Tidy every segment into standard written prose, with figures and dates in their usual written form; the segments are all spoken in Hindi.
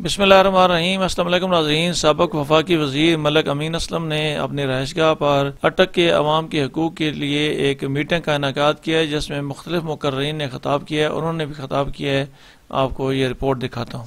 बिस्मिल्लाहिर्रहमानिर्रहीम। अस्सलाम वालेकुम नाज़रीन। साबिक़ वफाकी वज़ीर मलिक अमीन असलम ने अपनी रहायशगाह पर अटक के अवाम के हकूक़ के लिए एक मीटिंग का इनेकाद किया है, जिसमें मुख्तलिफ मुकर्रीन ने खिताब किया है। उन्होंने भी खिताब किया है। आपको ये रिपोर्ट दिखाता हूँ।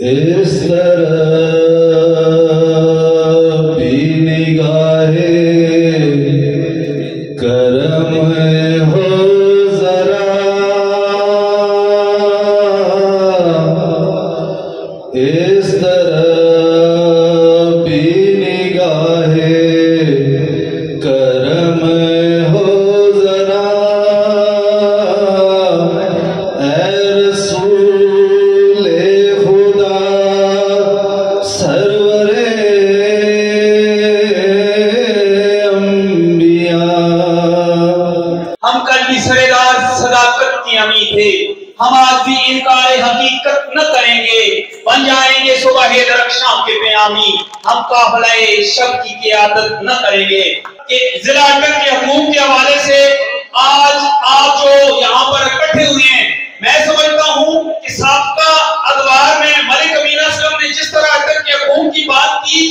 इस तरह भी निगाहे करम हो जरा, इस तरह भी निगाहे करम हो जरा, ऐ रसूले खुदा सरवरे अंबिया। हम कल भी सरेदार सदाकत की अमी थे, हम आज भी इनकार हकीकत न करेंगे, बन जाएंगे सुबह दरक शाम के प्यामी। हम काफिले शब की क़ियादत न करेंगे। कि जिला अटक के हुकूक के हवाले से आज आप जो यहाँ पर इकट्ठे हुए हैं, मैं समझता हूँ कि साबका अखबार में मलिक अमीन असलम ने जिस तरह अटक के हुकूक की बात की,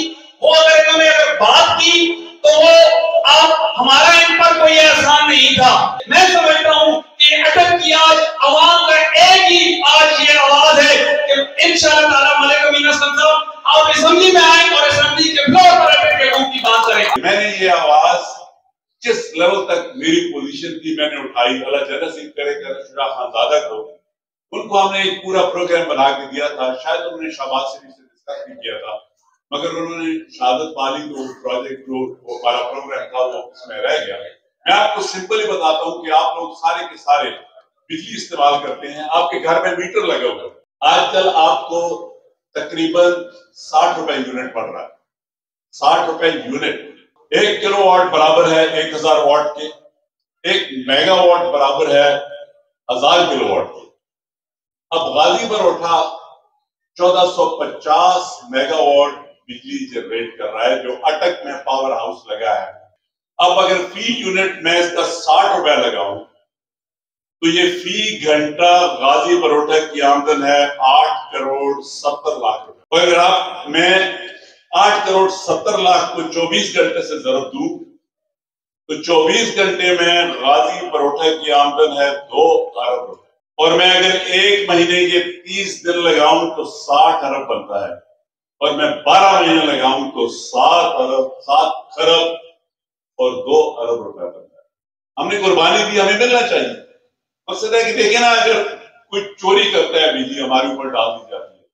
वो अगर इन्होंने बात की तो वो आप हमारा इन पर कोई एहसान नहीं था। मैं समझता हूँ कि अटक की आज अवाम का एक ही आज ये आवाज है कि इंशाअल्लाह ताला मलिक अमीन असलम साहब आप असेंबली में आए और असेंबली के फ्लोर पर अटक के हुकूक की बात करें। मैंने ये आवाज जिस लेवल तक मेरी पोजीशन थी मैंने उठाई, अल्लाह जन्नत नसीब करे शुजा खानजादा को, उनको हमने एक पूरा प्रोग्राम बना के दिया था। शायद उन्होंने शहबाज शरीफ से डिस्कस भी किया था, मगर उन्होंने शहादत पाली तो प्रोजेक्ट जो हमारा प्रोग्राम था वो उसमें रह गया। मैं आपको सिंपली बताता हूँ कि आप लोग सारे के सारे बिजली इस्तेमाल करते हैं, आपके घर में मीटर लगा हुआ है। आजकल आपको तकरीबन 60 रुपए यूनिट पड़ रहा है। 60 रुपए यूनिट। 1 किलोवाट बराबर है 1000 वाट के, 1 मेगावाट बराबर है 1000 किलोवाट के। अब गाजी पर उठा 1450 मेगावाट बिजली जनरेट कर रहा है, जो अटक में पावर हाउस लगा है। अब अगर फी यूनिट में इसका 60 रुपए लगाऊं तो ये फी घंटा गाजी बरोटा की आमदन है 8 करोड़ 70 लाख रुपए। अगर आप मैं 8 करोड़ 70 लाख को 24 घंटे से जरूर दूं तो 24 घंटे में गाजी बरोटा की आमदन है 2 अरब रुपए। और मैं अगर एक महीने के 30 दिन लगाऊं तो 60 अरब बनता है, और मैं 12 महीने लगाऊं तो 7 खरब और 2 अरब रुपए बनता है। हमने कुर्बानी दी, हमें मिलना चाहिए। मकसद है कि देखे ना, अगर कोई चोरी करता है बिजली हमारे ऊपर डाल दी जाती है,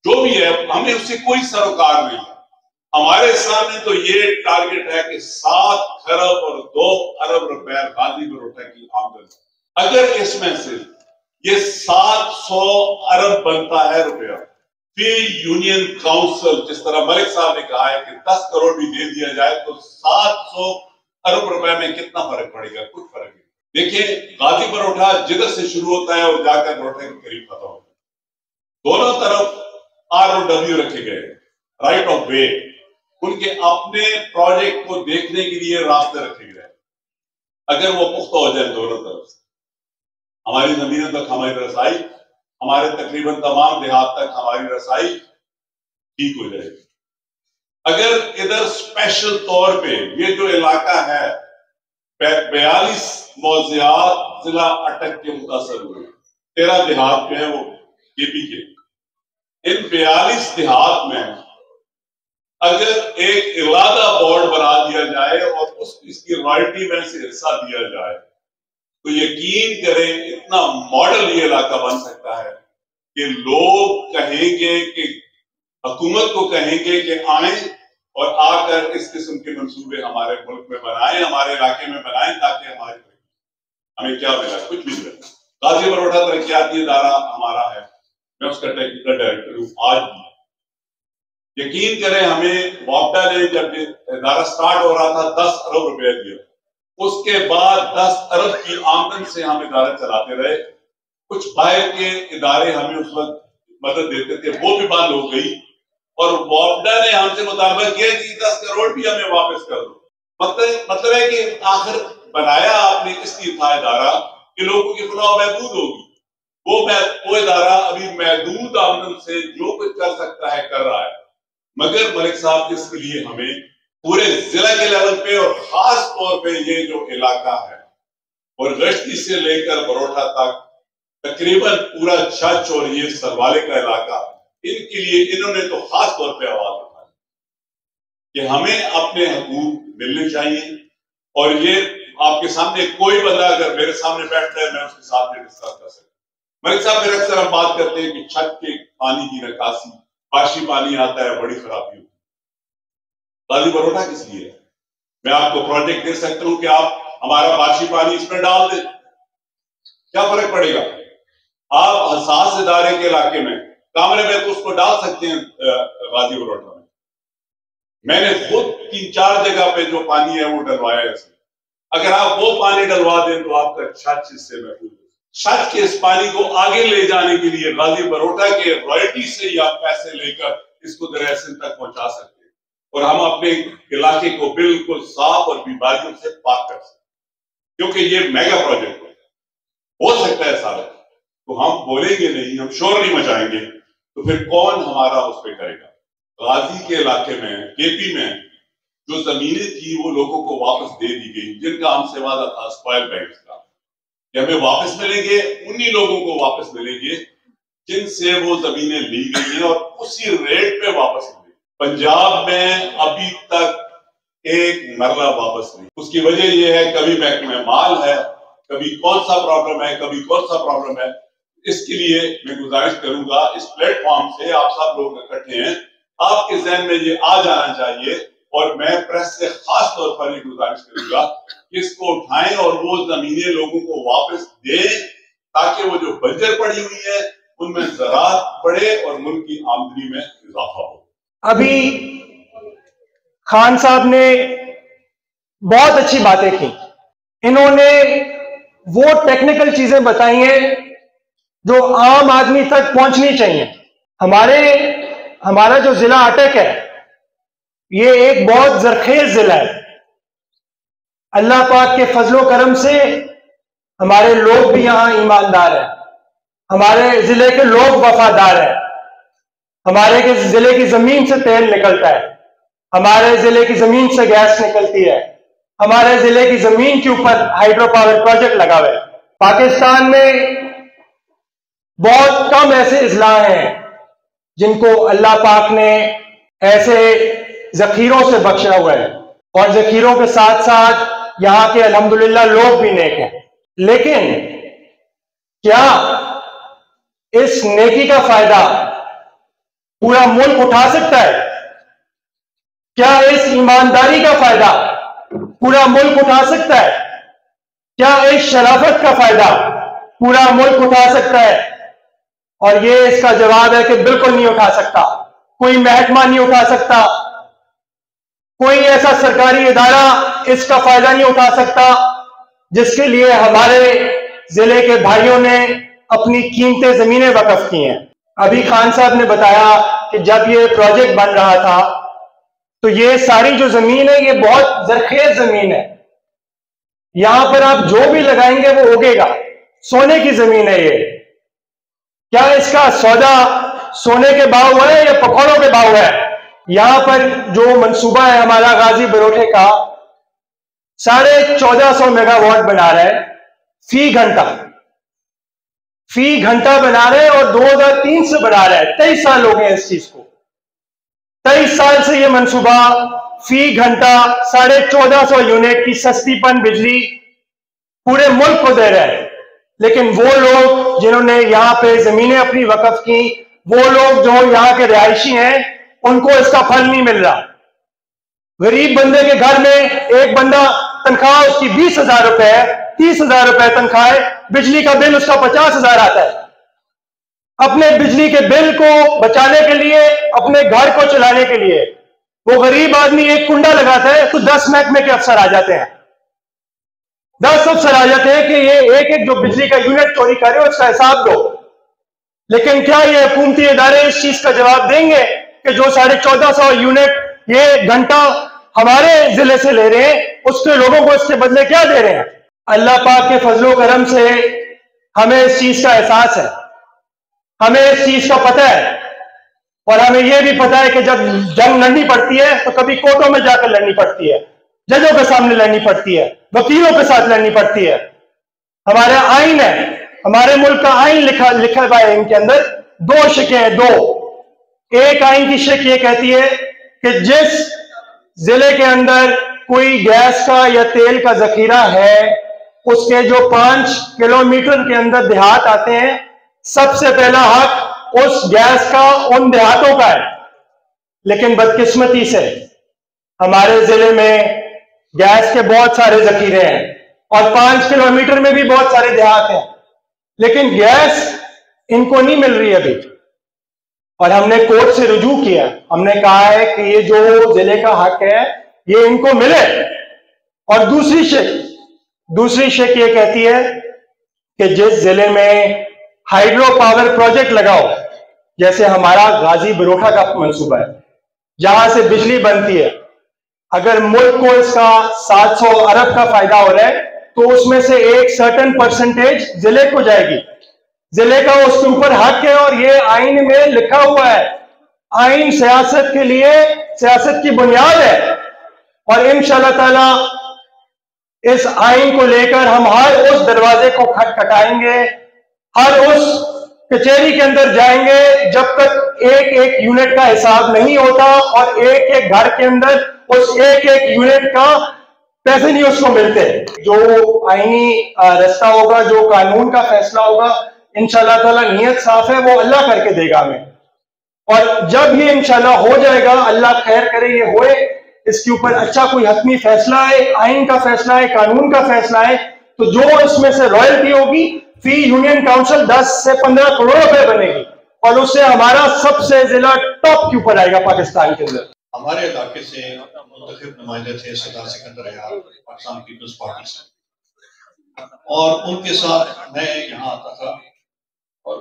जो भी है, हमें उससे कोई सरोकार नहीं है। हमारे सामने तो ये टारगेट है कि 7 खरब और 2 अरब रुपए गाजी बरोटा की आमदन। अगर इसमें से ये 700 अरब बनता है रुपया, फिर यूनियन काउंसिल जिस तरह मलिक साहब ने कहा है कि 10 करोड़ भी दे दिया जाए तो 700 अरब रुपए में कितना फर्क पड़ेगा? कुछ फर्क नहीं। देखिए, गाजी बरोटा जिधर से शुरू होता है और जाकर बरोटा के करीब खत्म होता है, दोनों तरफ ROW रखे गए, राइट ऑफ वे। उनके अपने प्रोजेक्ट को देखने के लिए रास्ते रखे गए। अगर वो पुख्ता हो जाए दोनों तरफ से, हमारी जमीनों तक हमारी रसाई, हमारे तकरीबन तमाम देहात तक हमारी रसाई ठीक हो जाएगी। अगर इधर स्पेशल तौर पे ये जो इलाका है 42 मौज़ियात जिला अटक के मुतासर हुए, 13 देहात जो है वो केपी के, इन 42 देहात में अगर एक इलादा बोर्ड बना दिया जाए और इसकी रॉयल्टी में से हिस्सा दिया जाए तो यकीन करें इतना मॉडल ये इलाका बन सकता है कि लोग कहेंगे कि हुकूमत को कहेंगे कि आए और आकर इस किस्म के मंसूबे हमारे मुल्क में बनाएं, हमारे इलाके में बनाएं, ताकि हमें क्या मिला? कुछ भी मिला। गाजी बरोटा तरक्याती इदारा हमारा है, मैं उसका टेक्निकल डायरेक्टर हूँ आज भी। यकीन करें, हमें वापडा ने जब इदारा स्टार्ट हो रहा था 10 अरब रुपए दिए, उसके बाद 10 अरब की आमदन से हम इदारा चलाते रहे। कुछ बाहर के इदारे हमें उस वक्त मदद देते थे, वो भी बंद हो गई और वापडा ने हमसे मुतालबा किया कि 10 करोड़ भी हमें वापस कर दो। मतलब है कि आखिर बनाया आपने इसलिए था इदारा कि लोगों की फलाह महदूद होगी। वो इदारा अभी महदूद आमदन से जो कुछ कर सकता है कर रहा है, मगर मलिक साहब इसके लिए हमें पूरे जिला के लेवल पे और खास तौर पे ये जो इलाका है और गश्ती से लेकर बरोठा तक तकरीबन पूरा छच और ये सरवाले का इलाका, इनके लिए इन्होंने तो खास तौर पे आवाज उठाई कि हमें अपने हकूक मिलने चाहिए। और ये आपके सामने कोई बंदा अगर मेरे सामने बैठता है, मैं उसके साथ में डिस्कस कर सकता। मलिक साहब, फिर अक्सर हम बात करते हैं कि छत के पानी की निकासी, बारिशी पानी आता है, बड़ी खराबी होती है। गाजी बरोठा किस लिए है? मैं आपको प्रोजेक्ट दे सकता हूं कि आप हमारा बारिशी पानी इसमें डाल दें, क्या फर्क पड़ेगा? आप हसास इदारे के इलाके में कामरे में तो उसको डाल सकते हैं गाजी बरोठा में। मैंने खुद 3-4 जगह पे जो पानी है वो डलवाया है। अगर आप वो पानी डलवा दें तो आपका छत इससे महफूज है। छत के इस पानी को आगे ले जाने के लिए गाजी बरोठा के रॉयल्टी से ही आप पैसे लेकर इसको दरिया सिंध तक पहुंचा सकते हैं और हम अपने इलाके को बिल्कुल साफ और बीमारियों से पाक कर सकते हैं, क्योंकि ये मेगा प्रोजेक्ट हो सकता है सारा। तो हम बोलेंगे नहीं, हम शोर नहीं मचाएंगे, तो फिर कौन हमारा उस पर करेगा? गाजी के इलाके में, केपी में जो जमीनें थी वो लोगों को वापस दे दी गई, जिनका हमसे वादा था स्पॉइल बैंक्स का कि हमें वापस मिलेंगे। उन्हीं लोगों को वापस मिलेंगे जिनसे वो जमीनें ली गई हैं और उसी रेट पे वापस मिलेंगे। पंजाब में अभी तक एक मरला वापस नहीं। उसकी वजह यह है, कभी बैंक में माल है, कभी कौन सा प्रॉब्लम है, कभी कौन सा प्रॉब्लम है। इसके लिए मैं गुजारिश करूंगा, इस प्लेटफॉर्म से आप सब लोग इकट्ठे हैं, आपके जहन में ये आ जाना चाहिए और मैं प्रेस से खास तौर पर ये गुजारिश करूंगा कि इसको उठाएं और वो जमीनें लोगों को वापस दें, ताकि वो जो बंजर पड़ी हुई है उनमें ज़राअत बढ़े और मुल्क की आमदनी में इजाफा हो। अभी खान साहब ने बहुत अच्छी बातें की। इन्होंने वो टेक्निकल चीजें बताई हैं जो आम आदमी तक पहुंचनी चाहिए। हमारा जो जिला अटक है, ये एक बहुत जरखेज जिला है। अल्लाह पाक के फजलो करम से हमारे लोग भी यहां ईमानदार हैं, हमारे जिले के लोग वफादार हैं, हमारे जिले की जमीन से तेल निकलता है, हमारे जिले की जमीन से गैस निकलती है, हमारे जिले की जमीन के ऊपर हाइड्रो पावर प्रोजेक्ट लगा हुआ है। पाकिस्तान में बहुत कम ऐसे इजला हैं जिनको अल्लाह पाक ने ऐसे जखीरों से बख्शा हुआ है, और जखीरों के साथ साथ यहां के अल्हम्दुलिल्लाह लोग भी नेक हैं। लेकिन क्या इस नेकी का फायदा पूरा मुल्क उठा सकता है? क्या इस ईमानदारी का फायदा पूरा मुल्क उठा सकता है? क्या इस शराफत का फायदा पूरा मुल्क उठा सकता है? और ये इसका जवाब है कि बिल्कुल नहीं उठा सकता। कोई महकमा नहीं उठा सकता, कोई ऐसा सरकारी इदारा इसका फायदा नहीं उठा सकता जिसके लिए हमारे जिले के भाइयों ने अपनी कीमती जमीनें वक्फ की हैं। अभी खान साहब ने बताया कि जब ये प्रोजेक्ट बन रहा था तो ये सारी जो जमीन है ये बहुत जरखेज जमीन है, यहां पर आप जो भी लगाएंगे वो उगेगा, सोने की जमीन है ये। क्या इसका सौदा सोने के भाव है या पकौड़ों के भाव है? यहां पर जो मंसूबा है हमारा गाजी बरोठे का 1450 मेगावाट बना रहा है फी घंटा बना रहे हैं और 2003 से बना रहा है। 23 साल हो गए इस चीज को। 23 साल से यह मंसूबा फी घंटा 1450 यूनिट की सस्तीपन बिजली पूरे मुल्क को दे रहा है। लेकिन वो लोग जिन्होंने यहाँ पे जमीनें अपनी वक्फ की, वो लोग जो यहाँ के रिहायशी हैं, उनको इसका फल नहीं मिल रहा। गरीब बंदे के घर में एक बंदा तनख्वाह उसकी 20,000 रुपए है, 30,000 रुपए तनख्वाह है, बिजली का बिल उसका 50,000 आता है। अपने बिजली के बिल को बचाने के लिए, अपने घर को चलाने के लिए। वो गरीब आदमी एक कुंडा लगाता है तो 10 महकमे के अफसर आ जाते हैं, 10 अफसर आ जाते हैं कि ये एक एक जो बिजली का यूनिट चोरी करे उसका हिसाब दो। लेकिन क्या ये हुकूमती इदारे इस चीज का जवाब देंगे कि जो 1450 यूनिट ये घंटा हमारे जिले से ले रहे हैं उसके लोगों को इसके बदले क्या दे रहे हैं? अल्लाह पाक के फजलो करम से हमें इस चीज का एहसास है, हमें इस चीज का पता है, और हमें यह भी पता है कि जब जंग लड़नी पड़ती है तो कभी कोर्टों में जाकर लड़नी पड़ती है, जजों के सामने लड़नी पड़ती है, वकीलों के साथ लड़नी पड़ती है। हमारे आइन है, हमारे मुल्क का आइन लिखा हुआ है, इनके अंदर 2 शिकें हैं, 2। एक आइन की शिक ये कहती है कि जिस जिले के अंदर कोई गैस का या तेल का जखीरा है उसके जो 5 किलोमीटर के अंदर देहात आते हैं, सबसे पहला हक उस गैस का उन देहातों का है। लेकिन बदकिस्मती से हमारे जिले में गैस के बहुत सारे जखीरे हैं और 5 किलोमीटर में भी बहुत सारे देहात हैं, लेकिन गैस इनको नहीं मिल रही अभी। और हमने कोर्ट से रुजू किया, हमने कहा है कि ये जो जिले का हक है ये इनको मिले। और दूसरी शिक ये कहती है कि जिस जिले में हाइड्रो पावर प्रोजेक्ट लगाओ, जैसे हमारा गाजी बरोठा का मंसूबा है जहां से बिजली बनती है, अगर मुल्क को इसका 700 अरब का फायदा हो रहा है तो उसमें से एक सर्टेन परसेंटेज जिले को जाएगी, जिले का उसके ऊपर हक है। और ये आइन में लिखा हुआ है, आइन सियासत के लिए सियासत की बुनियाद है। और इंशाअल्लाह ताला इस आइन को लेकर हम हर उस दरवाजे को खटखटाएंगे, हर उस कचहरी के अंदर जाएंगे जब तक एक एक यूनिट का हिसाब नहीं होता और एक एक घर के अंदर उस एक एक यूनिट का पैसे नहीं उसको मिलते। जो आईनी रास्ता होगा, जो कानून का फैसला होगा, इंशाअल्लाह ताला नियत साफ है, वो अल्लाह करके देगा हमें। और जब ये इंशाअल्लाह हो जाएगा, अल्लाह खैर करे ये होए, इसके ऊपर अच्छा कोई हतमी फैसला है, आइन का फैसला है, कानून का फैसला है, तो जो इसमें से रॉयल्टी होगी फी यूनियन काउंसिल 10 से 15 करोड़ रुपए बनेगी और उससे हमारा सबसे जिला टॉप के ऊपर आएगा पाकिस्तान के अंदर। हमारे इलाके से मुंतखब नुमाइंदे थे सरदार सिकंदर यार पाकिस्तान पीपल्स पार्टी से, और उनके साथ मैं यहाँ आता था और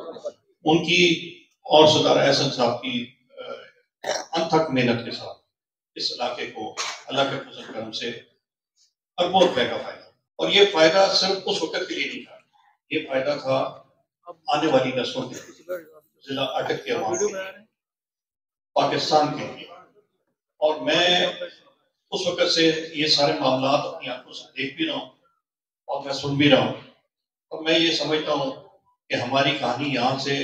उनकी और सरदार एहसन साहब की अनथक मेहनत के साथ इस इलाके को अल्लाह के फजल करम से अरबों रुपए का फायदा, और ये फायदा सिर्फ उस वक्त के लिए नहीं था, ये फायदा था आने वाली नस्लों के लिए, जिला अटक के अवाम के लिए, पाकिस्तान के लिए। और मैं उस वक्त से ये सारे मामला अपनी आंखों से देख भी रहा हूँ और मैं सुन भी रहा हूँ, और मैं ये समझता हूँ कि हमारी कहानी यहाँ से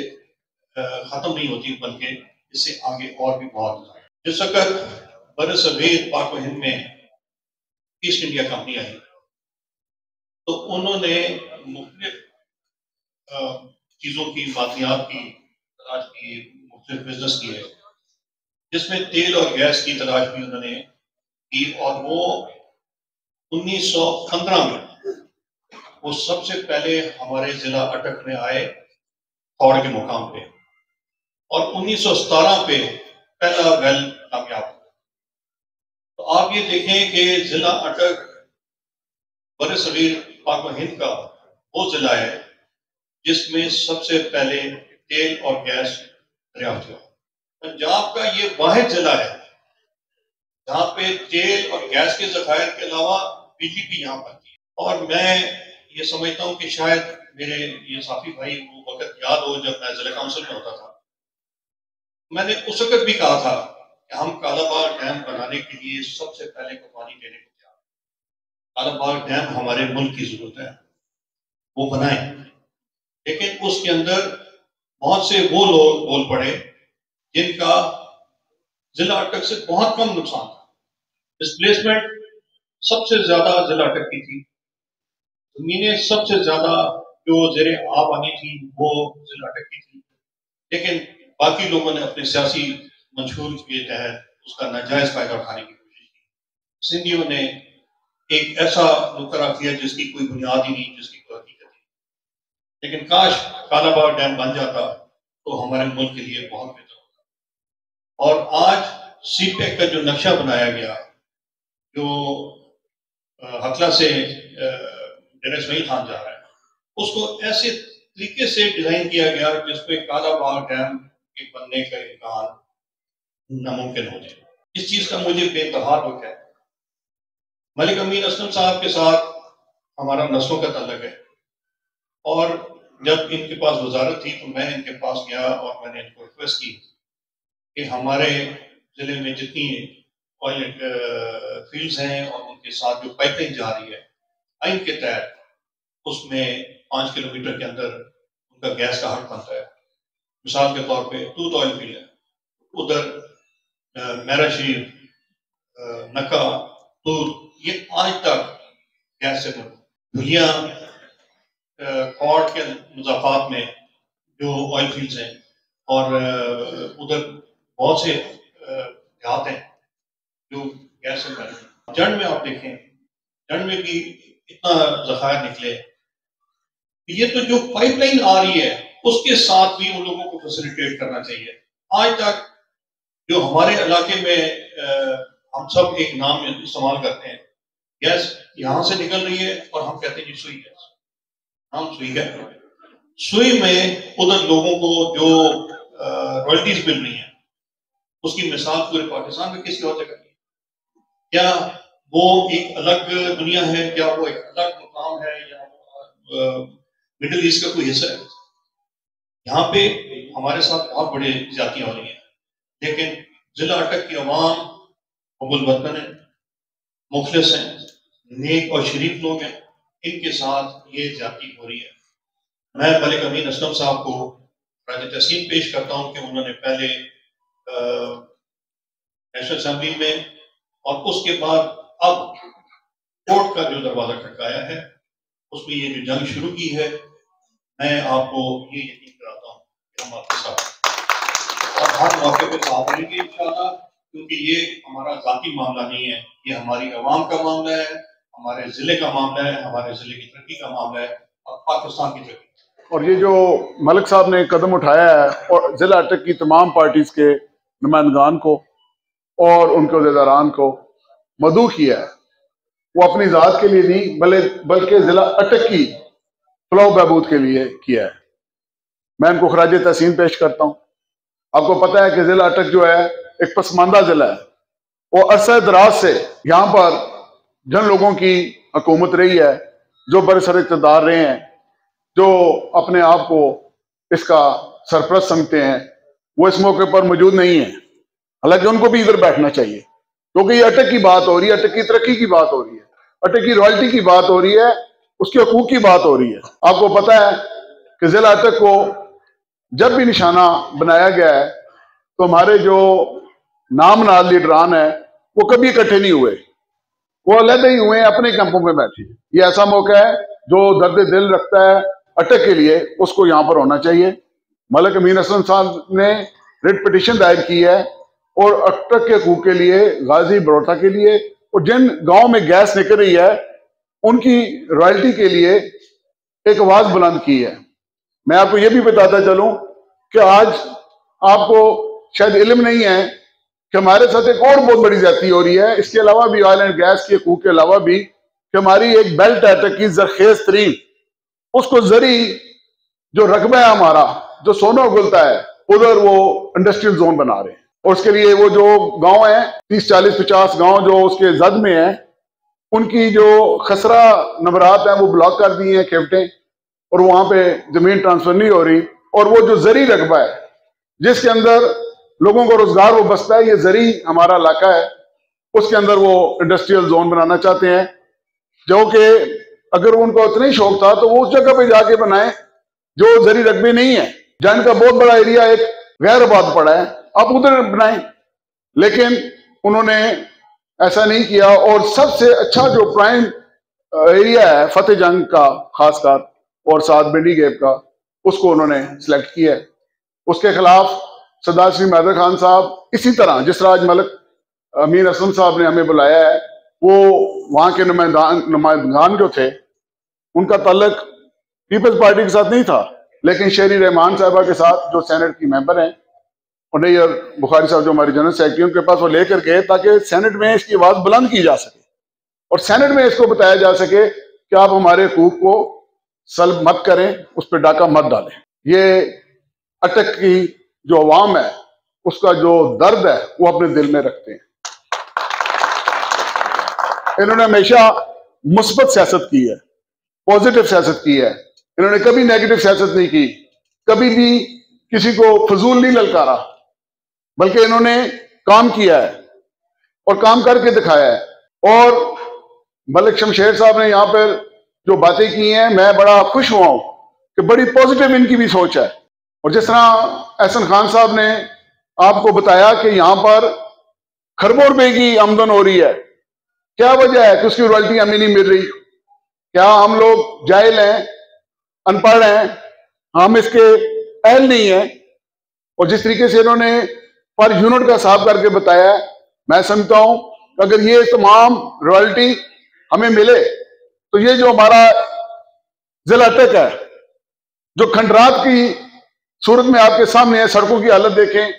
खत्म नहीं होती, बल्कि इससे आगे और भी बहुत है। जिस वक्त बरसगीर पाक व हिंद में ईस्ट इंडिया कंपनी आई तो उन्होंने मुख्तलिफ चीजों की, मादियात की तलाश की, मुख्तलिफ बिजनेस किए, जिसमें तेल और गैस की तलाश भी उन्होंने की। और वो 1915 में वो सबसे पहले हमारे जिला अटक में आए खौड़ के मुकाम पे, और 1917 पे पहला वेल कामयाब हुआ। तो आप ये देखें कि जिला अटक बरसगीर पाक व हिंद का वो जिला है जिसमें सबसे पहले तेल और गैस दरियाफ्त हुआ। पंजाब का ये वाहिद जिला है जहाँ पे तेल और गैस के जखायर के अलावा बिजली भी यहाँ बनती है। और मैं ये समझता हूँ कि शायद मेरे ये साथी भाई वो वक्त याद हो जब मैं जिला काउंसिल में होता था, मैंने उस वक्त भी कहा था कि हम कालाबाग डैम बनाने के लिए सबसे पहले को पानी देने को तैयार। कालाबाग डैम हमारे मुल्क की जरूरत है, वो बनाए, लेकिन उसके अंदर बहुत से वो लोग बोल पड़े जिनका जिला अटक से बहुत कम नुकसान था। डिस्प्लेसमेंट सबसे ज्यादा जिला अटक की थी, जमीनें सबसे ज्यादा जो जेरे आब आनी थी वो जिला अटक की थी, लेकिन बाकी लोगों ने अपने सियासी मंशूर के तहत उसका नाजायज फायदा उठाने की कोशिश की। सिंधियों ने एक ऐसा मुकर्रा किया जिसकी कोई बुनियाद ही नहीं, जिसकी कोई हकीकत नहीं। लेकिन काश कालाबाग डैम बन जाता तो हमारे मुल्क के लिए बहुत बेहतर होगा। और आज सीपेक का जो नक्शा बनाया गया, जो हकला से डेरा इस्माइल खान जा रहा है, उसको ऐसे तरीके से डिजाइन किया गया जिसपे काला बाग डैम के बनने का इम्कान नामुमकिन हो जाए। इस चीज का मुझे बेतहार दुख है। मलिक अमीन असलम साहब के साथ हमारा नस्लों का ताल्लुक है, और जब इनके पास वजारत थी तो मैं इनके पास गया और मैंने इनको रिक्वेस्ट की कि हमारे जिले में जितनी ऑयल फील्ड्स हैं और उनके साथ जो पाइपलाइन जा रही है आइन के तहत, उसमें 5 किलोमीटर के अंदर उनका गैस का हट बनता है। मिसाल के तौर पे तूत ऑयल फील्ड है, उधर मेरा शरीफ, नका, तूत, ये आज तक गैस से दुनिया कॉर्ड के मुजाफात में जो ऑयल फील्ड्स हैं, और उधर बहुत से देहात हैं जो गैस से बने। जंड में आप देखें, जंड में भी इतना ज़खायर निकले, ये तो जो पाइपलाइन आ रही है उसके साथ भी उन लोगों को फैसिलिटेट करना चाहिए। आज तक जो हमारे इलाके में हम सब एक नाम इस्तेमाल करते हैं, गैस यहाँ से निकल रही है और हम कहते हैं जी सुई गैस, हम सुई गैस, सुई में उधर लोगों को जो रॉयल्टीज मिल रही हैं उसकी मिसाल पूरे पाकिस्तान में किसी और जगह नहीं। क्या वो एक अलग दुनिया है, क्या वो एक अलग मुकाम है, या मिडिल ईस्ट का कोई हिस्सा है? यहाँ पे हमारे साथ बहुत बड़ी ज्यादतियां हो रही हैं, लेकिन जिला अटक की अवाम कबूल वतन है, मुखलिस हैं, नेक और शरीफ लोग हैं, इनके साथ ये ज्यादती हो रही है। मैं मलिक अमीन असलम साहब को राज तहसीन पेश करता हूँ कि उन्होंने पहले नेशनल असेंबली में और उसके बाद अब कोर्ट का जो दरवाजा खटकाया है उसमें ये जो जंग शुरू की है, मैं आपको ये यकीन कराता हूँ कि हम आपके साथ और हर मौके पे साथ रहेंगे इंशाल्लाह, क्योंकि ये हमारा जाती मामला नहीं है, ये हमारी आवाम का मामला है, हमारे जिले का मामला है, हमारे जिले की तरक्की का मामला है और पाकिस्तान की तरक्की। और ये जो मलिक साहब ने कदम उठाया है और जिला अटक की तमाम पार्टीज के नुमाइंदगान को और उनके अहदेदारान को मदऊ किया है, वो अपनी ज़ात के लिए नहीं बल्कि जिला अटक की फलाह बहबूद के लिए किया है। मैं इनको खराज तहसीन पेश करता हूँ। आपको पता है कि जिला अटक जो है एक पसमानदा जिला है, वो अरसा दराज से यहाँ पर जिन लोगों की हुकूमत रही है, जो बरसर इक़्तिदार रहे हैं, जो अपने आप को इसका सरपरस्त समझते हैं, वो इस मौके पर मौजूद नहीं है। हालांकि उनको भी इधर बैठना चाहिए, क्योंकि ये अटक की बात हो रही है, अटक की तरक्की की बात हो रही है, अटक की रॉयल्टी की बात हो रही है, उसके हकूक की बात हो रही है। आपको पता है कि जिला अटक को जब भी निशाना बनाया गया है तो हमारे जो नामनाद लीडरान है वो कभी इकट्ठे नहीं हुए, वो अलग ही हुए, अपने कैंपों में बैठे। ये ऐसा मौका है जो दर्द दिल रखता है अटक के लिए, उसको यहाँ पर होना चाहिए। मलिक अमीन असलम साहब ने रिट पिटीशन दायर की है और अटक के हकूक के लिए, गाजी बरोटा के लिए, और जिन गांव में गैस निकल रही है उनकी रॉयल्टी के लिए एक आवाज बुलंद की है। मैं आपको ये भी बताता चलूं कि आज आपको शायद इल्म नहीं है कि हमारे साथ एक और बहुत बड़ी ज्यादती हो रही है। इसके अलावा भी ऑयल एंड गैस के हकूक के अलावा भी कि हमारी एक बेल्ट है अटक की जरखेज तरीन, उसको जरी जो रकबा है हमारा, जो सोना उगलता है, उधर वो इंडस्ट्रियल जोन बना रहे हैं। और उसके लिए वो जो गांव है 30, 40, 50 गांव जो उसके जद में है, उनकी जो खसरा नंबरात हैं वो ब्लॉक कर दिए हैं खेवटें, और वहां पे जमीन ट्रांसफर नहीं हो रही। और वो जो जरी रकबा है जिसके अंदर लोगों को रोजगार वो बसता है, ये जरी हमारा इलाका है, उसके अंदर वो इंडस्ट्रियल जोन बनाना चाहते हैं, जो कि अगर उनको उतना ही शौक था तो वो उस जगह पे जाके बनाए जो जरी रकबे नहीं है, जहां का बहुत बड़ा एरिया एक गैर आबाद पड़ा है, आप उधर बनाएं। लेकिन उन्होंने ऐसा नहीं किया। और सबसे अच्छा जो प्राइम एरिया है फतेह जंग का खासकर और साथ बिंडी गेप का, उसको उन्होंने सिलेक्ट किया है। उसके खिलाफ सरदार श्री मैदर खान साहब, इसी तरह जिस तरह आज मलिक अमीन असलम साहब ने हमें बुलाया है, वो वहां के नुमाइंदगान जो थे उनका ताल्लुक पीपल्स पार्टी के साथ नहीं था, लेकिन शेरी रहमान साहबा के साथ जो सेनेट की मेंबर हैं और नैयर बुखारी साहब जो हमारे जनरल सेक्रेटरी, उनके पास वो लेकर गए ताकि सेनेट में इसकी आवाज बुलंद की जा सके और सेनेट में इसको बताया जा सके कि आप हमारे हकूक को सल्ब मत करें, उस पर डाका मत डालें। ये अटक की जो अवाम है उसका जो दर्द है वो अपने दिल में रखते हैं। इन्होंने हमेशा मुस्बत सियासत की है, पॉजिटिव सियासत की है, इन्होंने कभी नेगेटिव सियासत नहीं की, कभी भी किसी को फजूल नहीं ललकारा, बल्कि इन्होंने काम किया है और काम करके दिखाया है। और मलिक शमशेर साहब ने यहाँ पर जो बातें की हैं, मैं बड़ा खुश हुआ हूं कि बड़ी पॉजिटिव इनकी भी सोच है। और जिस तरह एहसन खान साहब ने आपको बताया कि यहाँ पर खरबों रुपए की आमदन हो रही है, क्या वजह है कि उसकी रॉयल्टी हमें नहीं मिल रही? क्या हम लोग जाहिल हैं, अनपढ़ हैं, हम इसके अहल नहीं हैं? और जिस तरीके से इन्होंने पर यूनिट का हिसाब करके बताया, मैं समझता हूं कि अगर ये तमाम रॉयल्टी हमें मिले तो ये जो हमारा जिला अटक है, जो खंडरात की सूरत में आपके सामने है, सड़कों की हालत देखें,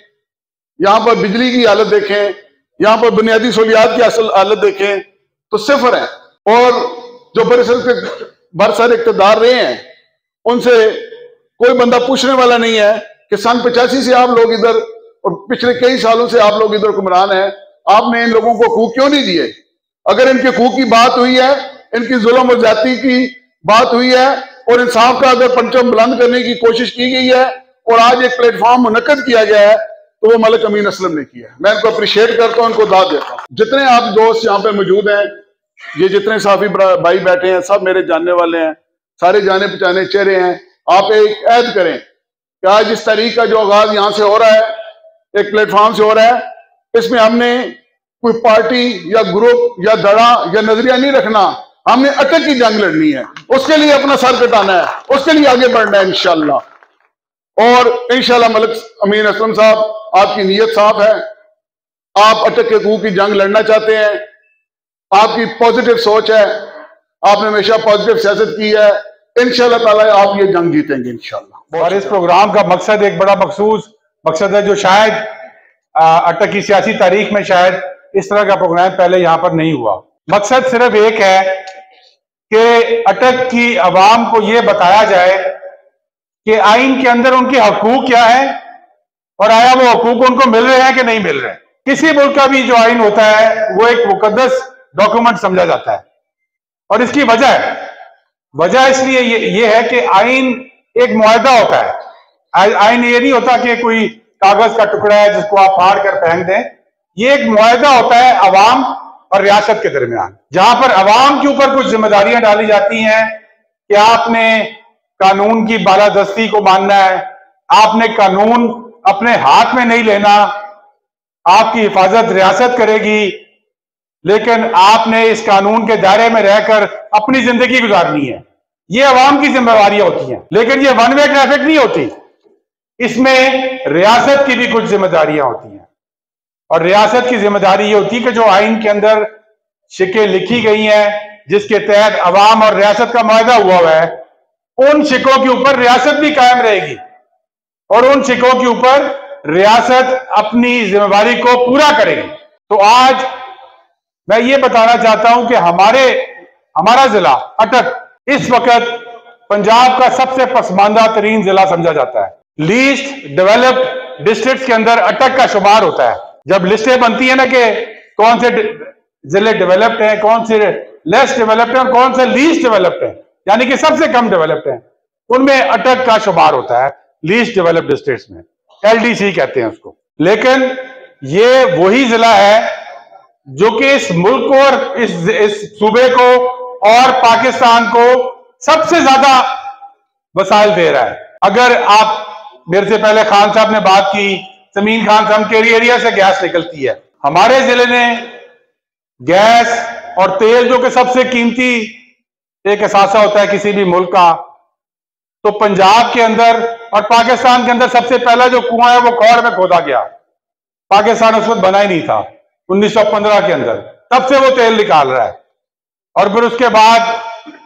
यहां पर बिजली की हालत देखें, यहां पर बुनियादी सहूलियात की असल हालत देखें तो सिफर है। और जो बरसर इक़्तिदार रहे हैं उनसे कोई बंदा पूछने वाला नहीं है कि सन 85 से आप लोग इधर और पिछले कई सालों से आप लोग इधर हुक्मरान हैं, आपने इन लोगों को हकूक क्यों नहीं दिए? अगर इनके हकूक की बात हुई है, इनकी जुल्म और ज्यादती की बात हुई है और इंसाफ का अगर परचम बुलंद करने की कोशिश की गई है और आज एक प्लेटफॉर्म मुनक्कद किया गया है तो वो मलिक अमीन असलम ने किया है। मैं इनको अप्रिशिएट करता हूं, इनको दाद देता हूं। जितने आप दोस्त यहाँ पे मौजूद हैं, ये जितने साफी भाई बैठे हैं, सब मेरे जानने वाले हैं, सारे जाने पहचाने चेहरे हैं। आप एक ऐद करें कि आज इस तारीख का जो आगाज यहाँ से हो रहा है, एक प्लेटफॉर्म से हो रहा है, इसमें हमने कोई पार्टी या ग्रुप या दड़ा या नजरिया नहीं रखना, हमने अटक की जंग लड़नी है, उसके लिए अपना सर कटाना है, उसके लिए आगे बढ़ना है इंशाल्लाह। और इंशाल्लाह मलिक अमीन असलम साहब, आपकी नीयत साफ है, आप अटक के हकूक की जंग लड़ना चाहते हैं, आपकी पॉजिटिव सोच है, आपने हमेशा पॉजिटिव सियासत की है, इंशाल्लाह ताला आप ये जंग जीतेंगे इंशाल्लाह। और इस प्रोग्राम का मकसद एक बड़ा मखसूस मकसद है जो शायद अटक की सियासी तारीख में शायद इस तरह का प्रोग्राम पहले यहाँ पर नहीं हुआ। मकसद सिर्फ एक है कि अटक की आवाम को ये बताया जाए कि आइन के अंदर उनके हकूक क्या है और आया वो हकूक उनको मिल रहे हैं कि नहीं मिल रहे हैं। किसी मुल्क का भी जो आइन होता है वो एक मुकद्दस डॉक्यूमेंट समझा जाता है और इसकी वजह इसलिए ये है कि आइन एक मुआहदा होता है। आइन ये नहीं होता कि कोई कागज का टुकड़ा है जिसको आप फाड़ कर फेंक दें, ये एक मुआहदा होता है अवाम और रियासत के दरमियान, जहां पर अवाम के ऊपर कुछ जिम्मेदारियां डाली जाती हैं कि आपने कानून की बालादस्ती को मानना है, आपने कानून अपने हाथ में नहीं लेना, आपकी हिफाजत रियासत करेगी, लेकिन आपने इस कानून के दायरे में रहकर अपनी जिंदगी गुजारनी है। ये अवाम की जिम्मेदारियां होती हैं, लेकिन ये वन वे ट्रैफिक नहीं होती, इसमें रियासत की भी कुछ जिम्मेदारियां होती हैं। और रियासत की जिम्मेदारी ये होती है कि जो आइन के अंदर शिकें लिखी गई हैं जिसके तहत अवाम और रियासत का मुआहदा हुआ है, उन शिकों के ऊपर रियासत भी कायम रहेगी और उन शिकों के ऊपर रियासत अपनी जिम्मेदारी को पूरा करेगी। तो आज मैं ये बताना चाहता हूं कि हमारा जिला अटक इस वक्त पंजाब का सबसे पसमानदा तरीन जिला समझा जाता है। लीस्ट डेवलप्ड डिस्ट्रिक्ट्स के अंदर अटक का शुमार होता है। जब लिस्टें बनती है ना कि कौन से जिले डेवलप्ड हैं, कौन से लेस डेवलप्ड हैं और कौन से लीस्ट डेवलप्ड हैं, यानी कि सबसे कम डेवलप्ड हैं, उनमें अटक का शुमार होता है लीस्ट डेवलप्ड डिस्ट्रिक्ट्स में, LDC कहते हैं उसको। लेकिन ये वही जिला है जो कि इस मुल्क को और इस सूबे को और पाकिस्तान को सबसे ज्यादा वसाइल दे रहा है। अगर आप मेरे से पहले खान साहब ने बात की, जमीन खान साहब के एरिया से गैस निकलती है, हमारे जिले ने गैस और तेल जो कि सबसे कीमती एक असासा होता है किसी भी मुल्क का, तो पंजाब के अंदर और पाकिस्तान के अंदर सबसे पहला जो कुआं है वो खौर में खोदा गया। पाकिस्तान उस वक्त बना ही नहीं था 1915 के अंदर, तब से वो तेल निकाल रहा है। और फिर उसके बाद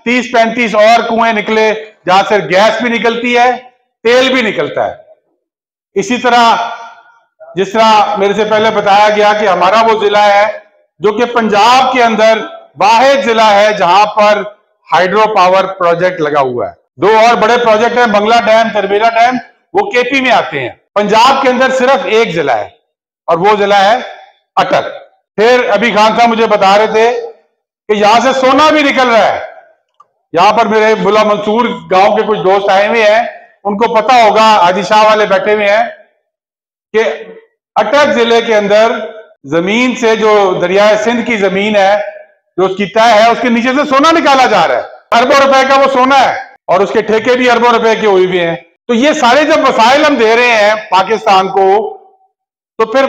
30-35 और कुएं निकले जहां से गैस भी निकलती है तेल भी निकलता है। इसी तरह जिस तरह मेरे से पहले बताया गया कि हमारा वो जिला है जो कि पंजाब के अंदर वाहिद जिला है जहां पर हाइड्रो पावर प्रोजेक्ट लगा हुआ है। 2 और बड़े प्रोजेक्ट हैं, बंगला डैम, तरबेला डैम, वो केपी में आते हैं। पंजाब के अंदर सिर्फ एक जिला है और वो जिला है अटक। फिर अभी खान साहब मुझे बता रहे थे कि यहां से सोना भी निकल रहा है। यहां पर मेरे बुला मंसूर गांव के कुछ दोस्त आए हुए हैं, उनको पता होगा, हाजी शाह वाले बैठे हुए हैं, कि अटक जिले के अंदर जमीन से जो दरियाए सिंध की जमीन है जो उसकी तय है, उसके नीचे से सोना निकाला जा रहा है। अरबों रुपए का वो सोना है और उसके ठेके भी अरबों रुपए के हुए भी हैं। तो ये सारे जब वसाइल हम दे रहे हैं पाकिस्तान को, तो फिर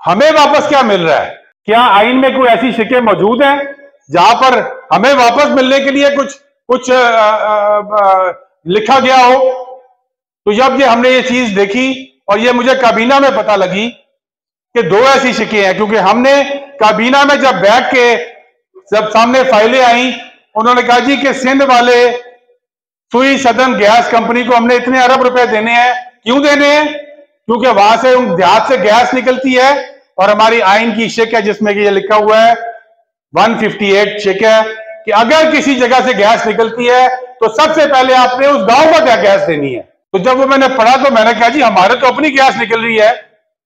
हमें वापस क्या मिल रहा है? क्या आइन में कोई ऐसी शिकें मौजूद हैं जहां पर हमें वापस मिलने के लिए कुछ लिखा गया हो? तो जब ये हमने ये चीज देखी और ये मुझे काबीना में पता लगी कि 2 ऐसी शिकें हैं, क्योंकि हमने काबीना में जब बैठ के जब सामने फाइलें आई, उन्होंने कहा जी कि सिंध वाले सुई सदन गैस कंपनी को हमने इतने अरब रुपए देने हैं। क्यों देने हैं? क्योंकि वहां से देहात से गैस निकलती है और हमारी आइन की शिक है जिसमें कि ये लिखा हुआ है 158 शिक है कि अगर किसी जगह से गैस निकलती है तो सबसे पहले आपने उस गांव को क्या गैस देनी है। तो जब वो मैंने पढ़ा तो मैंने कहा जी हमारे तो अपनी गैस निकल रही है।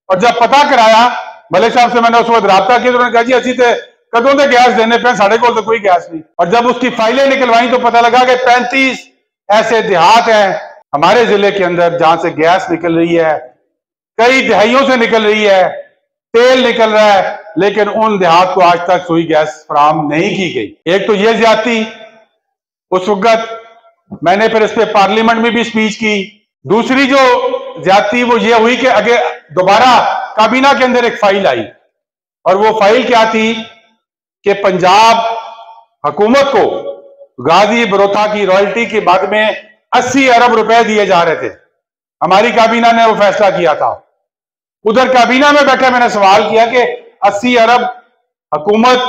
और जब पता कराया मलिक साहब से, मैंने उस वक्त राब्ता किया तो उन्होंने कहा जी असि तो कदों से गैस देने पे, साढ़े को तो कोई गैस नहीं। और जब उसकी फाइलें निकलवाई तो पता लगा कि 35 ऐसे देहात हैं हमारे जिले के अंदर जहां से गैस निकल रही है, कई दहाइयों से निकल रही है, तेल निकल रहा है, लेकिन उन देहात को आज तक सुई गैस फराहम नहीं की गई। एक तो ये ज्यादती उस वक्त मैंने फिर इस पे पार्लियामेंट में भी स्पीच की। दूसरी जो ज्यादती वो ये हुई कि आगे दोबारा काबीना के अंदर एक फाइल आई और वो फाइल क्या थी कि पंजाब हुकूमत को गाजी बरोथा की रॉयल्टी के बाद में 80 अरब रुपए दिए जा रहे थे। हमारी काबीना ने वो फैसला किया था। उधर काबीना में बैठे मैंने सवाल किया कि 80 अरब हुकूमत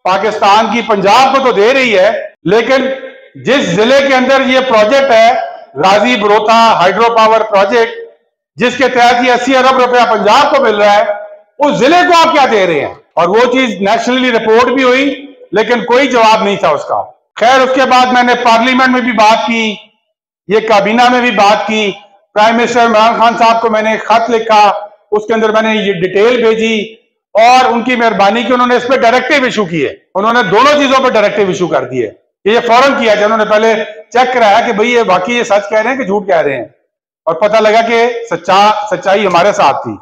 पाकिस्तान की पंजाब को तो दे रही है, लेकिन जिस जिले के अंदर ये प्रोजेक्ट है गाजी बरोथा हाइड्रो पावर प्रोजेक्ट, जिसके तहत ये 80 अरब रुपया पंजाब को मिल रहा है, उस जिले को आप क्या दे रहे हैं? और वो चीज नेशनली रिपोर्ट भी हुई लेकिन कोई जवाब नहीं था उसका। खैर उसके बाद मैंने पार्लियामेंट में भी बात की, ये काबीना में भी बात की, प्राइम मिनिस्टर इमरान खान साहब को मैंने खत लिखा, उसके अंदर मैंने ये डिटेल भेजी और उनकी मेहरबानी की उन्होंने इस पर डायरेक्टिव इशू किए। उन्होंने दोनों चीजों पर डायरेक्टिव इशू कर दिए। ये फौरन किया, उन्होंने पहले चेक कराया कि भाई ये वाकई ये सच कह रहे हैं कि झूठ कह रहे हैं, और पता लगा कि सच्चाई हमारे साथ थी।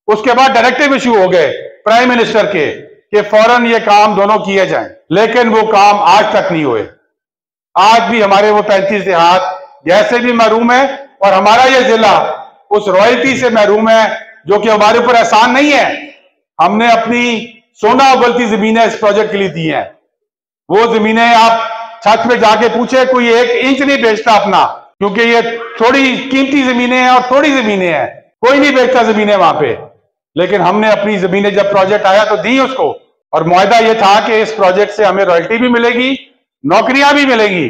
उसके बाद डायरेक्टिव इशू हो गए प्राइम मिनिस्टर के कि फौरन ये काम दोनों किए जाएं, लेकिन वो काम आज तक नहीं हुए। आज भी हमारे वो 35 देहात गैस से भी महरूम है और हमारा ये जिला उस रॉयल्टी से महरूम है जो कि हमारे ऊपर एहसान नहीं है। हमने अपनी सोना उगलती जमीनें इस प्रोजेक्ट के लिए दी हैं। वो जमीनें आप छत पे जाके पूछे, कोई 1 इंच नहीं बेचता अपना, क्योंकि ये थोड़ी कीमती जमीनें हैं और थोड़ी जमीनें हैं, कोई नहीं बेचता जमीनें वहां पे। लेकिन हमने अपनी जमीनें जब प्रोजेक्ट आया तो दी उसको, और मुआहदा ये था कि इस प्रोजेक्ट से हमें रॉयल्टी भी मिलेगी, नौकरियां भी मिलेंगी।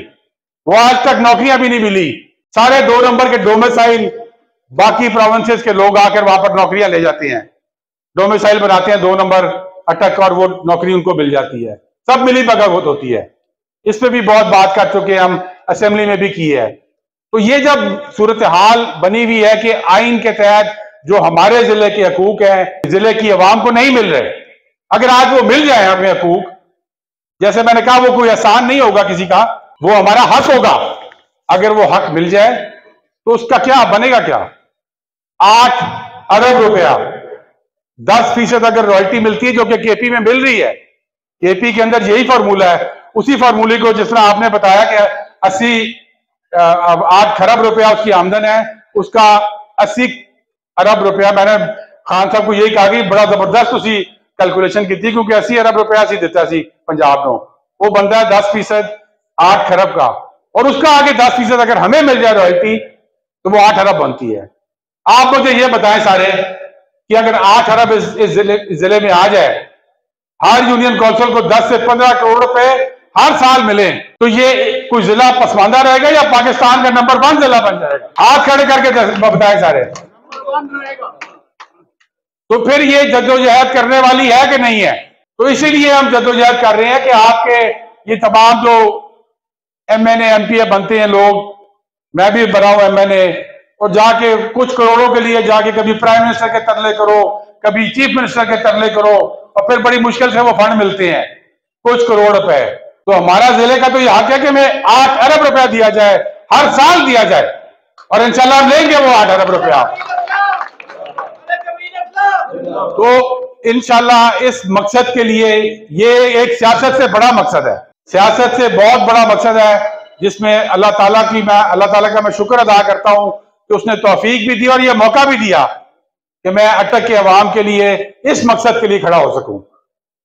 वो आज तक नौकरियां भी नहीं मिली। सारे 2 नंबर के डोमिसाइल बाकी प्रोविंसेस के लोग आकर वहां पर नौकरियां ले जाते हैं, डोमिसाइल बनाते हैं 2 नंबर अटक, और वो नौकरी उनको मिल जाती है। सब मिली भगत होती है। इस पे भी बहुत बात कर चुके हैं हम, असेंबली में भी की है। तो ये जब सूरत हाल बनी हुई है कि आइन के तहत जो हमारे जिले के हकूक हैं जिले की अवाम को नहीं मिल रहे, अगर आज वो मिल जाए हमें हकूक, जैसे मैंने कहा वो कोई आसान नहीं होगा किसी का, वो हमारा हक होगा। अगर वो हक मिल जाए तो उसका क्या बनेगा? क्या 8 अरब रुपया 10% अगर रॉयल्टी मिलती है जो कि केपी में मिल रही है। केपी के अंदर यही फार्मूला है, उसी फार्मूले को जिस तरह आपने बताया कि 8 खरब रुपया उसकी आमदन है, उसका 80 अरब रुपया, मैंने खान साहब को यही कहा कि बड़ा जबरदस्त उसी कैलकुलेशन की थी, क्योंकि 80 अरब रुपया सी देता सी पंजाब को, वो बनता है 10% 8 खरब का, और उसका आगे 10% अगर हमें मिल जाए रॉयल्टी तो वो 8 अरब बनती है। आप मुझे ये बताएं सारे कि अगर 8 अरब इस जिले में आ जाए, हर यूनियन काउंसिल को 10 से 15 करोड़ रुपए हर साल मिले तो ये कोई जिला पसमानदा रहेगा या पाकिस्तान का नंबर 1 जिला बन जाएगा? हाथ खड़े करके बताए सारे। तो फिर ये जद्दोजहद करने वाली है कि नहीं है? तो इसीलिए हम जद्दोजहद कर रहे हैं कि आपके ये तमाम जो MNA MPA बनते हैं लोग, मैं भी बना हूं MNA, और जाके कुछ करोड़ों के लिए जाके कभी प्राइम मिनिस्टर के तरले करो, कभी चीफ मिनिस्टर के तरले करो, और फिर बड़ी मुश्किल से वो फंड मिलते हैं कुछ करोड़ रुपए। तो हमारा जिले का तो ये हक है कि हमें 8 अरब रुपया दिया जाए, हर साल दिया जाए, और इंशाल्लाह हम लेंगे वो 8 अरब रुपया। तो इंशाल्लाह इस मकसद के लिए ये एक सियासत से बड़ा मकसद है, सियासत से बहुत बड़ा मकसद है, जिसमें अल्लाह ताला का मैं शुक्र अदा करता हूं कि उसने तौफीक भी दी और ये मौका भी दिया कि मैं अटक के अवाम के लिए इस मकसद के लिए खड़ा हो सकूं।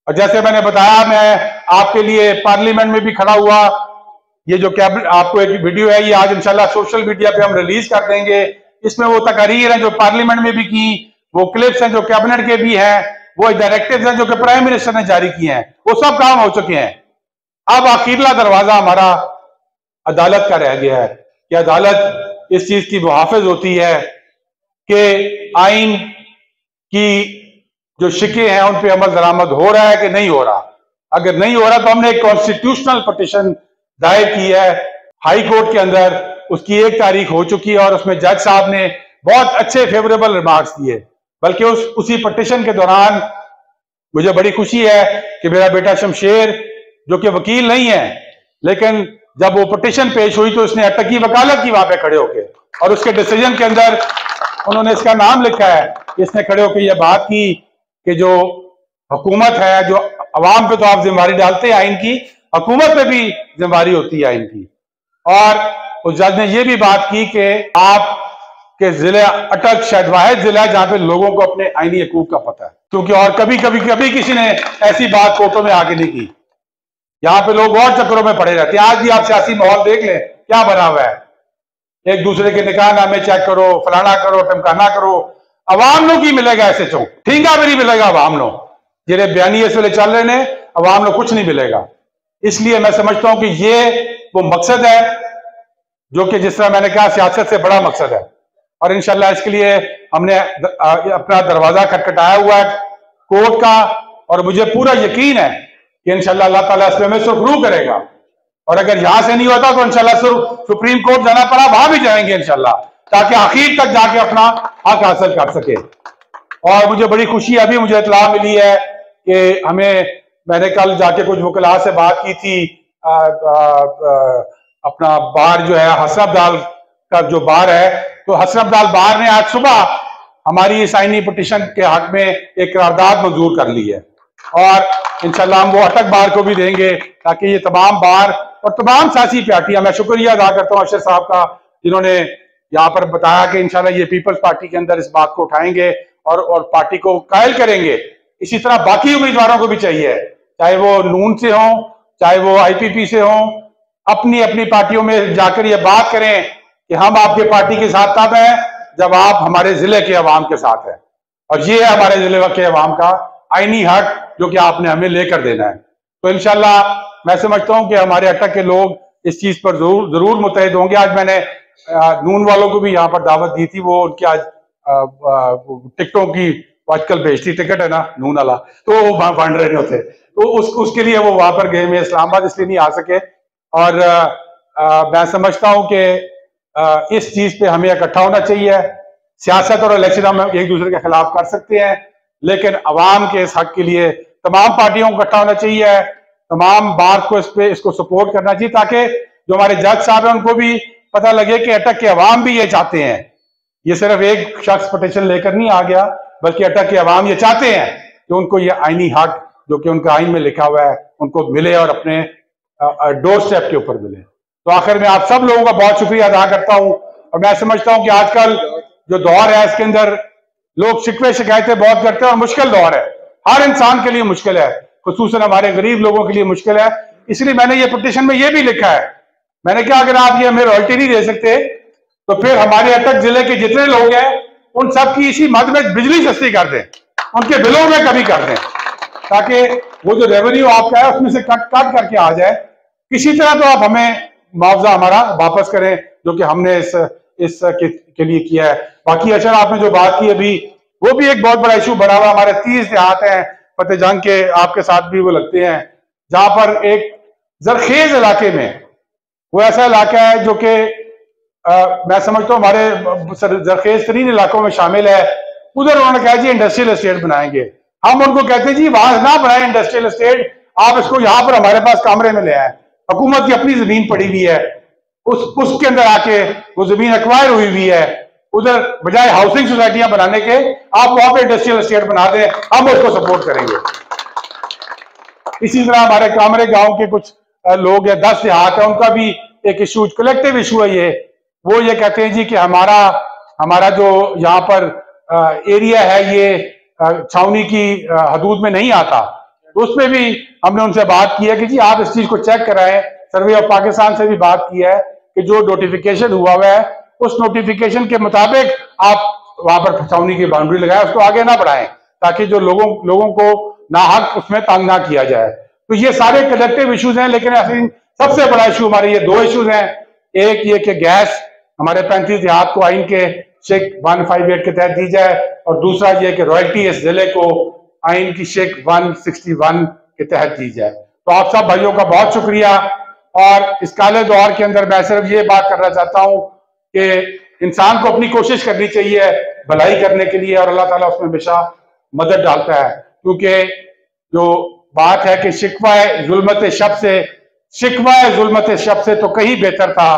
और जैसे मैंने बताया, मैं आपके लिए पार्लियामेंट में भी खड़ा हुआ। ये जो कैबिनेट आपको एक वीडियो है, ये आज इंशाल्लाह सोशल मीडिया पे हम रिलीज कर देंगे। इसमें वो तकारीर हैं जो पार्लियामेंट में भी की, वो क्लिप्स हैं जो कैबिनेट के भी हैं, वो डायरेक्टिव्स हैं जो कि प्राइम मिनिस्टर ने जारी किए हैं, वो सब काम हो चुके हैं। अब आखिरला दरवाजा हमारा अदालत का रह गया है कि अदालत इस चीज की मुहाफिज होती है कि आइन की जो शिके हैं उन पे अमल दरामद हो रहा है कि नहीं हो रहा। अगर नहीं हो रहा तो हमने एक कॉन्स्टिट्यूशनल पिटीशन दायर की है हाई कोर्ट के अंदर, उसकी 1 तारीख हो चुकी है और उसमें जज साहब ने बहुत अच्छे फेवरेबल रिमार्क्स दिए। बल्कि उसी पिटीशन के दौरान मुझे बड़ी खुशी है कि मेरा बेटा शमशेर, जो कि वकील नहीं है, लेकिन जब वो पिटीशन पेश हुई तो उसने अटक की वकालत की वहां पे खड़े होके, और उसके डिसीजन के अंदर उन्होंने इसका नाम लिखा है, इसने खड़े होकर यह बात की कि जो हुकूमत है, जो अवाम पे तो आप जिम्मेदारी डालते हैं आइन की, हुकूमत पे भी जिम्मेदारी होती है आइन की। और उस जज ने यह भी बात की कि आप के जिले अटक शायद वाहिद जिला है जहां पे लोगों को अपने आईनी हकूक का पता है, क्योंकि और कभी किसी ने ऐसी बात कोर्टों में आगे नहीं की। यहाँ पे लोग और चक्करों में पड़े रहते हैं। आज भी आप सियासी माहौल देख लें क्या बना हुआ है, एक दूसरे के निकाह नामे चेक करो, फलाना करो, टमकाना करो। अवाम नो की मिलेगा ऐसे चो ठीका भी नहीं मिलेगा अवाम नो, जेरे बयानी इस वे चल रहे ने, अवाम नो कुछ नहीं मिलेगा। इसलिए मैं समझता हूं कि ये वो मकसद है जो कि जिस तरह मैंने कहा सियासत से बड़ा मकसद है, और इंशाल्लाह इसके लिए हमने अपना दरवाजा खटखटाया हुआ है कोर्ट का, और मुझे पूरा यकीन है कि इंशाल्लाह अल्लाह ताला इसमें हमें सुरखरू करेगा। और अगर यहां से नहीं होता तो इंशाल्लाह सुप्रीम कोर्ट जाना पड़ा, वहां भी जाएंगे इंशाल्लाह, ताकि आखिर तक जाके अपना हक हासिल कर सके। और मुझे बड़ी खुशी, अभी मुझे इत्तला मिली है कि मैंने कल जाके कुछ वकला से बात की थी, अपना बार जो है हसन अब्दाल का जो बार है, तो हसन अब्दाल बार ने आज सुबह हमारी इस आईनी पिटीशन के हक में एक करारदाद मंजूर कर ली है, और इंशाल्लाह हम वो अटक बार को भी देंगे ताकि ये तमाम बार और तमाम सियासी पार्टियां, मैं शुक्रिया अदा करता हूँ अशर साहब का, जिन्होंने यहाँ पर बताया कि इंशाल्लाह ये पीपल्स पार्टी के अंदर इस बात को उठाएंगे और पार्टी को कायल करेंगे। इसी तरह बाकी उम्मीदवारों को भी चाहिए, चाहे वो नून से हों, चाहे वो IPP से हों, अपनी अपनी पार्टियों में जाकर ये बात करें कि हम आपके पार्टी के साथ तब हैं जब आप हमारे जिले के अवाम के साथ हैं, और ये है हमारे जिले के अवाम का आईनी हक जो कि आपने हमें लेकर देना है। तो इंशाल्लाह मैं समझता हूं कि हमारे अटक के लोग इस चीज पर जरूर मुतहद होंगे। आज मैंने नून वालों को भी यहाँ पर दावत दी थी, वो उनकी आज टिकटों की आजकल बेचती टिकट है ना नून वाला, तो वो फंड रहे होते, तो उसके लिए वो वहां पर गए, मैं इस्लामाबाद इसलिए नहीं आ सके। और मैं समझता हूं कि इस चीज पे हमें इकट्ठा होना चाहिए। सियासत और इलेक्शन हम एक दूसरे के खिलाफ कर सकते हैं, लेकिन अवाम के इस हक के लिए तमाम पार्टियों को इकट्ठा होना चाहिए, तमाम बार को इसको सपोर्ट करना चाहिए, ताकि जो हमारे जज साहब हैं उनको भी पता लगे कि अटक के अवाम भी ये चाहते हैं। ये सिर्फ एक शख्स पिटीशन लेकर नहीं आ गया, बल्कि अटक के अवाम ये चाहते हैं कि उनको ये आईनी हक जो कि उनका आइन में लिखा हुआ है उनको मिले, और अपने डोर स्टेप के ऊपर मिले। तो आखिर में आप सब लोगों का बहुत शुक्रिया अदा करता हूं। और मैं समझता हूं कि आजकल जो दौर है इसके अंदर लोग शिकवे शिकायतें बहुत करते हैं, और मुश्किल दौर है, हर इंसान के लिए मुश्किल है, खुसूसन हमारे गरीब लोगों के लिए मुश्किल है। इसलिए मैंने ये पिटीशन में ये भी लिखा है, मैंने कहा अगर आप ये हमें रॉयल्टी नहीं दे सकते तो फिर हमारे अटक जिले के जितने लोग हैं उन सब की इसी मद में बिजली सस्ती कर दें, उनके बिलों में कमी कर दें, ताकि वो जो रेवेन्यू आपका है उसमें से कट करके आ जाए, किसी तरह तो आप हमें मुआवजा हमारा वापस करें जो कि हमने इस के लिए किया है। बाकी अच्छा आपने जो बात की अभी, वो भी एक बहुत बड़ा इशू बना हुआ। हमारे 30 देहात हैं फतेह जंग के, आपके साथ भी वो लगते हैं, जहां पर एक जरखेज इलाके में, वो ऐसा इलाका है जो कि मैं समझता हूँ हमारे जरखेज तरीन इलाकों में शामिल है। उधर उन्होंने कहा जी इंडस्ट्रियल एस्टेट बनाएंगे। हम उनको कहते हैं जी वहां ना बनाए इंडस्ट्रियल एस्टेट, आप इसको यहाँ पर हमारे पास कमरे में ले आए। हुकूमत की अपनी जमीन पड़ी हुई है, उसके अंदर आके वो जमीन एक्वायर हुई हुई है, उधर बजाय हाउसिंग सोसाइटियां बनाने के आप वहां पे इंडस्ट्रियल एस्टेट बना दें, हम उसको सपोर्ट करेंगे। इसी तरह हमारे कामरे गांव के कुछ लोग हैं, 10 देहात है, उनका भी एक इशू, कलेक्टिव इशू है ये। वो ये कहते हैं जी कि हमारा जो यहाँ पर एरिया है ये छावनी की हदूद में नहीं आता। तो उसमें भी हमने उनसे बात की है कि जी आप इस चीज को चेक कराएं। सर्वे ऑफ पाकिस्तान से भी बात की है कि जो नोटिफिकेशन हुआ है उस नोटिफिकेशन के मुताबिक आप वहां पर छावनी की बाउंड्री लगाएं, उसको आगे ना बढ़ाएं, ताकि जो लोगों को नाहक उसमें तंग ना किया जाए। तो ये सारे कलेक्टिव इश्यूज हैं, लेकिन सबसे बड़ा इशू हमारे ये 2 इश्यूज हैं। एक ये कि गैस हमारे 35 देहात को आइन के शेख 158 के तहत दी जाए, और दूसरा ये कि रॉयल्टी इस जिले को आइन की शेख 161 के तहत दी जाए। तो आप सब भाइयों का बहुत शुक्रिया। और इस काले दौर के अंदर मैं सिर्फ ये बात करना चाहता हूं कि इंसान को अपनी कोशिश करनी चाहिए भलाई करने के लिए, और अल्लाह ताला उसमें हमेशा मदद डालता है। क्योंकि जो बात है कि शिकवा जुल्मत शब से तो कहीं बेहतर था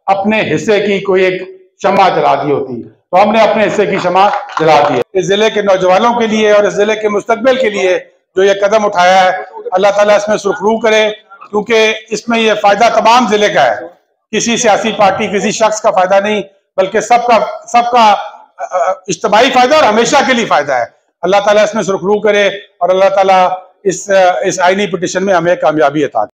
अपने हिस्से की कोई एक शमा जला दी होती। तो हमने अपने हिस्से की शमा जला दी है। इस जिले के नौजवानों के लिए और इस जिले के मुस्तकबिल के लिए जो ये कदम उठाया है, अल्लाह ताला इसमें सुरखरू करे, क्योंकि इसमें ये फायदा तमाम जिले का है। किसी सियासी पार्टी, किसी शख्स का फायदा नहीं, बल्कि सबका इज्तिमाई फायदा और हमेशा के लिए फायदा है। अल्लाह ताला इसमें सुरखरू करे और अल्लाह ताला इस आईनी पिटीशन में हमें कामयाबी अता करे।